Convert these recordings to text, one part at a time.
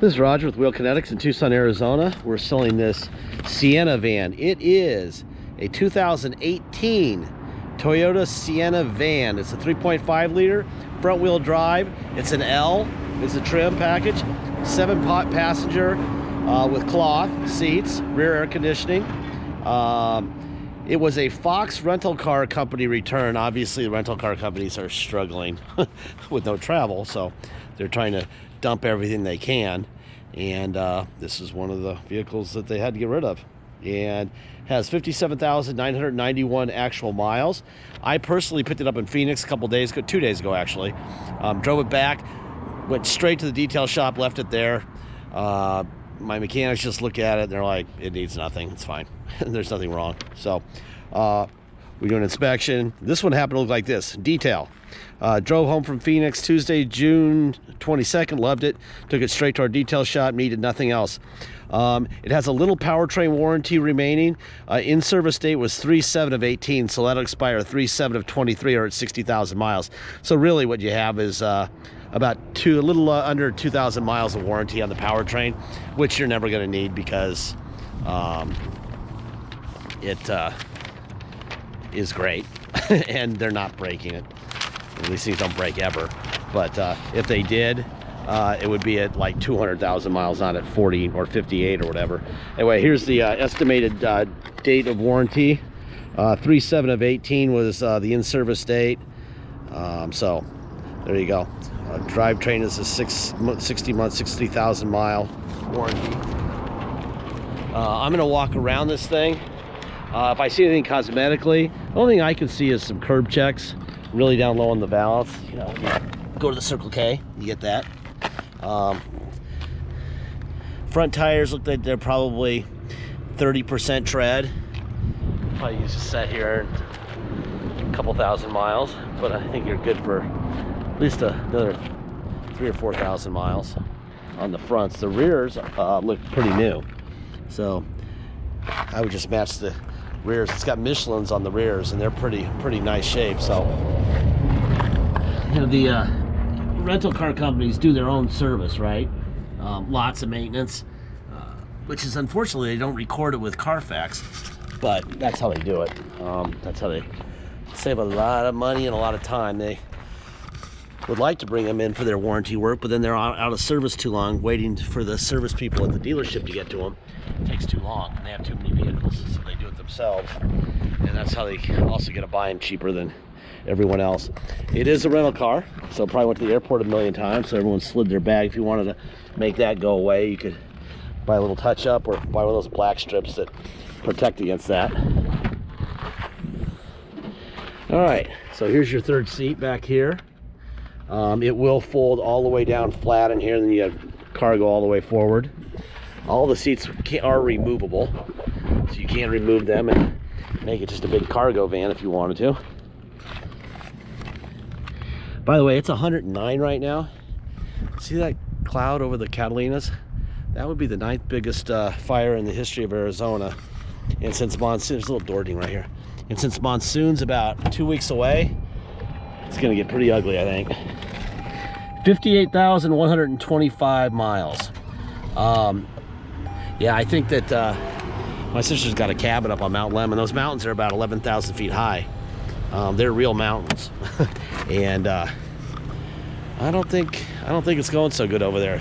This is Roger with Wheel Kinetics in Tucson, Arizona. We're selling this Sienna van. It is a 2018 Toyota Sienna van. It's a 3.5 liter front wheel drive. It's an L. It's a trim package. 7-pot passenger with cloth seats, rear air conditioning. It was a Fox rental car company return. Obviously, the rental car companies are struggling with no travel, so they're trying to dump everything they can. And this is one of the vehicles that they had to get rid of. And has 57,991 actual miles. I personally picked it up in Phoenix a couple days ago, 2 days ago actually. Drove it back, went straight to the detail shop, left it there. My mechanics just look at it and they're like, it needs nothing, it's fine. There's nothing wrong. So we do an inspection. This one happened to look like this, detail. Drove home from Phoenix Tuesday, June 22nd, loved it. Took it straight to our detail shop, needed nothing else. It has a little powertrain warranty remaining. In-service date was 3/7/18, so that'll expire 3/7/23 or at 60,000 miles. So really what you have is about a little under 2,000 miles of warranty on the powertrain, which you're never gonna need because it is great and they're not breaking it. These things don't break ever, but if they did, it would be at like 200,000 miles, not at 40 or 58 or whatever. Anyway, here's the estimated date of warranty. 3/7/18 was the in-service date. So there you go. Drivetrain is a 60 month, 60,000 mile warranty. I'm gonna walk around this thing. If I see anything cosmetically, the only thing I can see is some curb checks really down low on the valves. You know, you go to the Circle K, you get that. Front tires look like they're probably 30% tread. Probably use a set here in a couple thousand miles, but I think you're good for at least another 3,000 or 4,000 miles on the fronts. The rears look pretty new, so I would just match the rears. It's got Michelin's on the rears, and they're pretty nice shape. So you know, the rental car companies do their own service, right? Lots of maintenance, which is unfortunately they don't record it with Carfax, but that's how they do it. That's how they save a lot of money and a lot of time. They would like to bring them in for their warranty work, but then they're out of service too long, waiting for the service people at the dealership to get to them. It takes too long, and they have too many vehicles, so they do it themselves. And that's how they also get to buy them cheaper than everyone else. It is a rental car, so probably went to the airport a million times, so everyone slid their bag. If you wanted to make that go away, you could buy a little touch-up or buy one of those black strips that protect against that. All right, so here's your third seat back here. It will fold all the way down flat in here, and then you have cargo all the way forward. All the seats are removable, so you can remove them and make it just a big cargo van if you wanted to. By the way, it's 109 right now. See that cloud over the Catalinas? That would be the 9th biggest fire in the history of Arizona. And since monsoon, there's a little Dorting right here. And since monsoon's about 2 weeks away, it's gonna get pretty ugly, I think. 58,125 miles. Yeah, I think that my sister's got a cabin up on Mount Lemmon. Those mountains are about 11,000 feet high. They're real mountains. And I don't think it's going so good over there.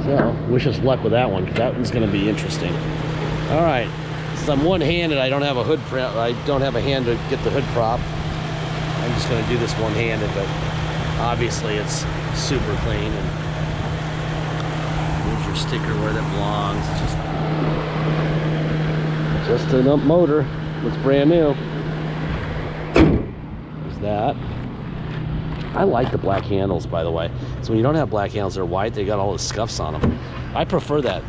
So wish us luck with that one, because that one's going to be interesting. All right, since I'm one-handed, I don't have a hood prop. I don't have a hand to get the hood prop. I'm just going to do this one-handed, but obviously it's super clean. And here's your sticker where that belongs. It's just an up motor. Looks brand new. There's that. I like the black handles, by the way. So when you don't have black handles, they're white. They got all the scuffs on them. I prefer that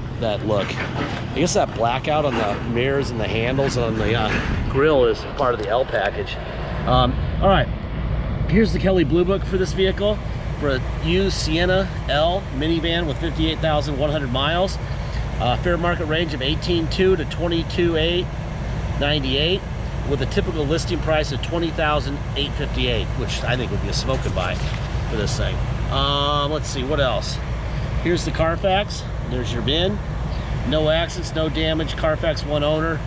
look. I guess that blackout on the mirrors and the handles on the grill is part of the L package. All right, here's the Kelley Blue Book for this vehicle. For a used Sienna L minivan with 58,100 miles. Fair market range of $18,200 to $22,898 with a typical listing price of $20,858, which I think would be a smoking buy for this thing. Let's see, what else? Here's the Carfax. There's your VIN. No accidents, no damage. Carfax, one owner.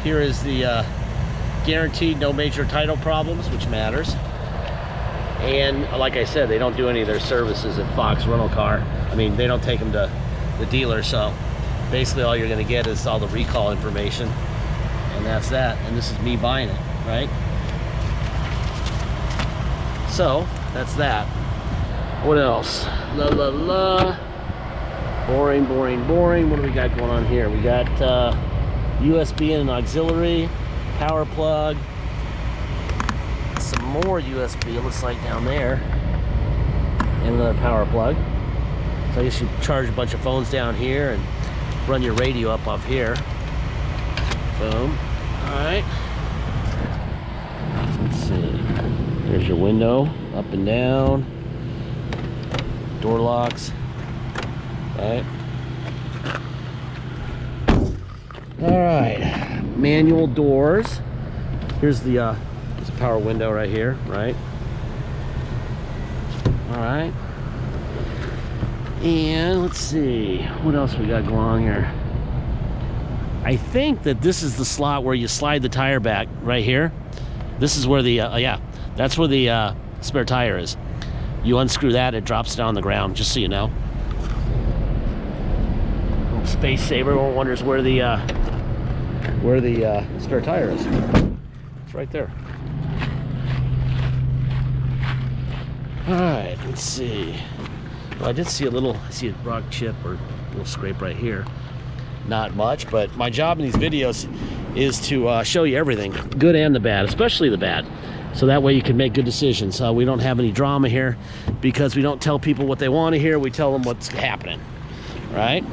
Here is the guaranteed no major title problems, which matters. And like I said, they don't do any of their services at Fox Rental Car. I mean, they don't take them to the dealer, so basically all you're going to get is all the recall information, and that's that. And this is me buying it, right? So that's that. What else? La la la. Boring, boring, boring. What do we got going on here? We got USB and an auxiliary, power plug, some more USB, it looks like down there, and another power plug. So you should charge a bunch of phones down here and run your radio up off here. Boom. Alright. Let's see. There's your window, up and down. Door locks. Right. Alright. Manual doors. Here's the there's a power window right here, right? Alright. And let's see, what else we got going on here? I think that this is the slot where you slide the tire back right here. This is where the, yeah, that's where the spare tire is. You unscrew that, it drops down on the ground, just so you know. Little space saver, everyone wonders where the spare tire is. It's right there. All right, let's see. Well, I did see I see a rock chip or a little scrape right here. Not much, but my job in these videos is to show you everything, good and the bad, especially the bad. So that way you can make good decisions. We don't have any drama here because we don't tell people what they want to hear. We tell them what's happening, right?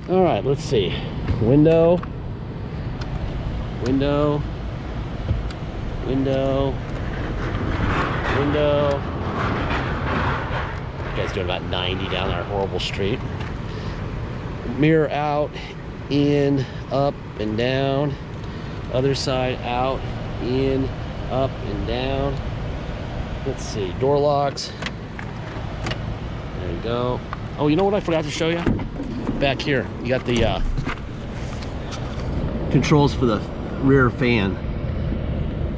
All right, let's see. Window, window, window, window. You guys doing about 90 down our horrible street. Mirror out, in, up and down. Other side out, in, up and down. Let's see, door locks. There you go. Oh, you know what I forgot to show you? Back here, you got the controls for the rear fan.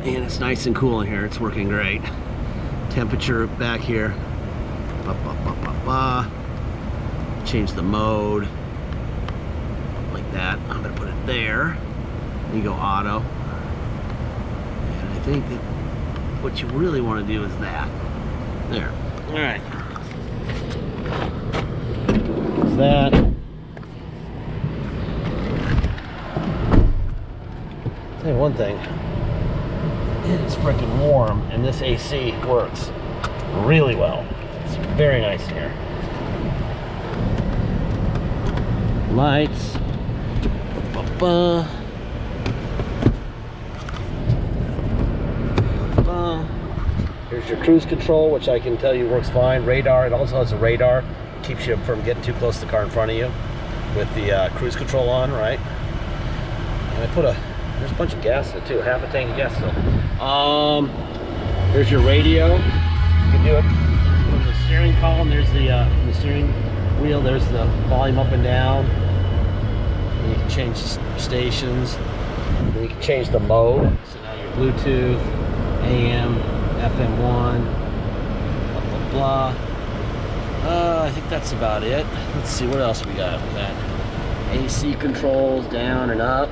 And it's nice and cool in here. It's working great. Temperature back here. Ba, ba, ba, ba, ba. Change the mode. Like that. I'm gonna put it there. You go auto. And I think that what you really want to do is that. There. Alright. There's that. I'll tell you one thing. It is freaking warm, and this AC works really well. It's very nice in here. Lights. Ba-ba. Ba-ba. Here's your cruise control, which I can tell you works fine. Radar, it also has a radar. Keeps you from getting too close to the car in front of you with the cruise control on, right? And I put there's a bunch of gas in it too, half a tank of gas still. There's your radio. You can do it from the steering column. There's the steering wheel. There's the volume up and down. And you can change stations. And you can change the mode. So now your Bluetooth, AM, FM1, blah blah blah. I think that's about it. Let's see what else we got. We got AC controls down and up.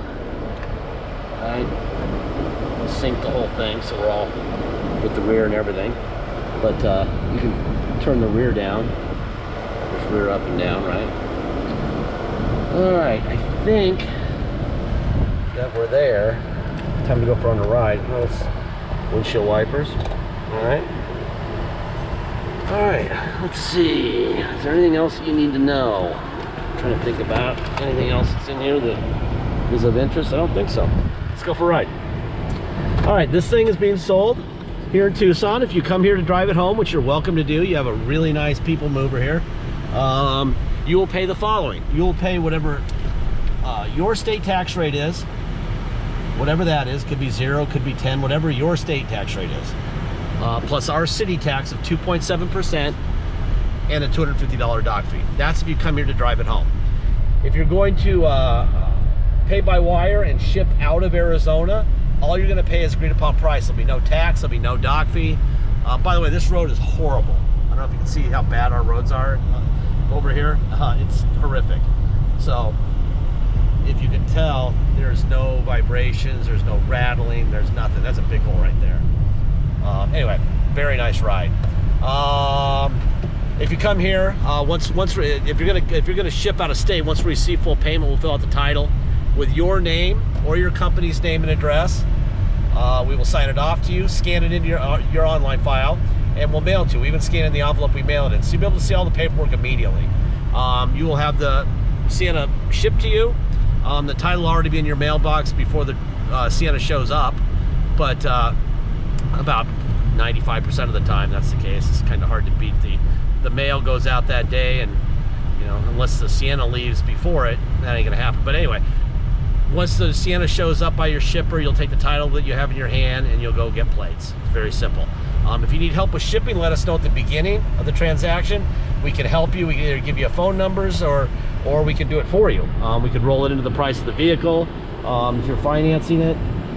Right. We'll sync the whole thing so we're all with the rear and everything. But you can turn the rear down. There's rear up and down, right? Alright, I think that we're there. Time to go for on the ride. Those windshield wipers. Alright. Alright, let's see. Is there anything else you need to know? I'm trying to think about anything else that's in here that is of interest. I don't think so. Let's go for a ride. All right, this thing is being sold here in Tucson. If you come here to drive it home, which you're welcome to do, you have a really nice people mover here. You will pay the following. You will pay whatever your state tax rate is, whatever that is. Could be 0, could be 10, whatever your state tax rate is. plus our city tax of 2.7% and a $250 dock fee. That's if you come here to drive it home. If you're going to pay by wire and ship out of Arizona, all you're going to pay is agreed upon price. There'll be no tax, there'll be no dock fee. By the way, this road is horrible. I don't know if you can see how bad our roads are over here. It's horrific. So if you can tell, there's no vibrations, there's no rattling, there's nothing. That's a big hole right there. Anyway, very nice ride. If you come here, if you're gonna ship out of state, once we receive full payment, we'll fill out the title with your name or your company's name and address. We will sign it off to you, scan it into your online file, and we'll mail it to you. We even scan in the envelope we mail it in, so you'll be able to see all the paperwork immediately. You will have the Sienna shipped to you. The title will already be in your mailbox before the Sienna shows up, but about 95% of the time that's the case. It's kind of hard to beat the mail goes out that day, and you know, unless the Sienna leaves before it, that ain't gonna happen. But anyway, once the Sienna shows up by your shipper, you'll take the title that you have in your hand and you'll go get plates. It's very simple. If you need help with shipping, let us know at the beginning of the transaction. We can help you. We can either give you phone numbers or we can do it for you. We can roll it into the price of the vehicle. If you're financing it,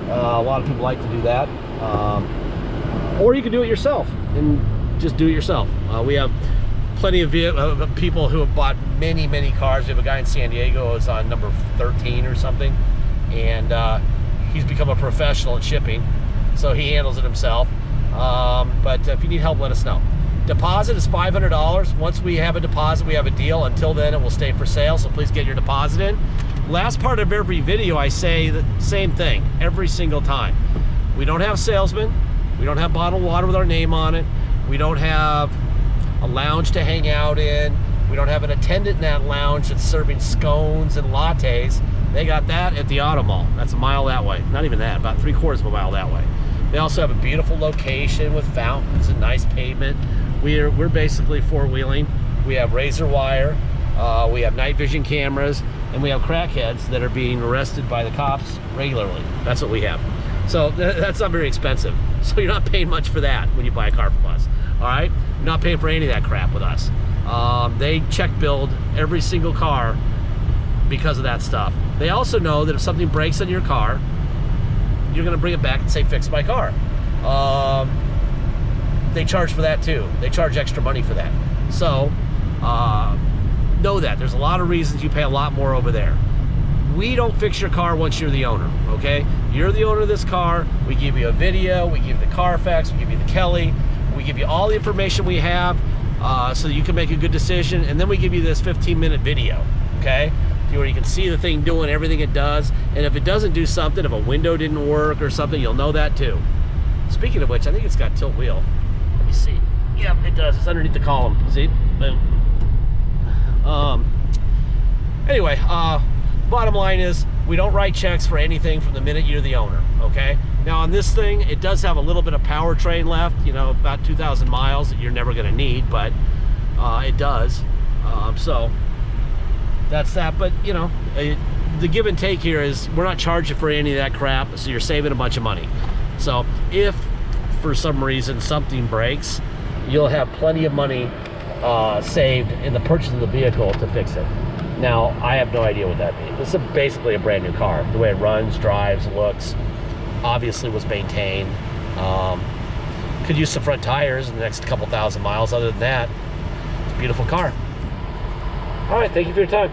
a lot of people like to do that. Or you can do it yourself and just do it yourself. We have plenty of people who have bought many cars. We have a guy in San Diego who's on number 13 or something, and he's become a professional at shipping, so he handles it himself. But if you need help, let us know. Deposit is $500. Once we have a deposit, we have a deal. Until then, it will stay for sale, so please get your deposit in. Last part of every video, I say the same thing every single time. We don't have salesmen. We don't have bottled water with our name on it. We don't have a lounge to hang out in. We don't have an attendant in that lounge that's serving scones and lattes. They got that at the auto mall. That's a mile that way. Not even that, about 3/4 of a mile that way. They also have a beautiful location with fountains and nice pavement. We're basically four-wheeling. We have razor wire, we have night vision cameras, and we have crackheads that are being arrested by the cops regularly. That's what we have. So that's not very expensive. So you're not paying much for that when you buy a car from us. All right, you're not paying for any of that crap with us. They check build every single car because of that stuff. They also know that if something breaks on your car, you're gonna bring it back and say, fix my car. They charge for that too. They charge extra money for that. So know that. There's a lot of reasons you pay a lot more over there. We don't fix your car once you're the owner, okay? You're the owner of this car. We give you a video, we give you the Carfax, we give you the Kelly, we give you all the information we have so that you can make a good decision, and then we give you this 15-minute video, okay? Where you can see the thing doing everything it does, and if it doesn't do something, if a window didn't work or something, you'll know that too. Speaking of which, I think it's got tilt wheel. Let me see. Yep, it does. It's underneath the column. See? Boom. Anyway, bottom line is, we don't write checks for anything from the minute you're the owner, okay? Now on this thing, it does have a little bit of powertrain left, you know, about 2,000 miles that you're never gonna need, but it does. So that's that, but you know, the give and take here is we're not charging for any of that crap, so you're saving a bunch of money. So if for some reason something breaks, you'll have plenty of money saved in the purchase of the vehicle to fix it. Now, I have no idea what that means. This is basically a brand new car. The way it runs, drives, looks, obviously was maintained. Could use some front tires in the next couple thousand miles. Other than that, it's a beautiful car. All right, thank you for your time.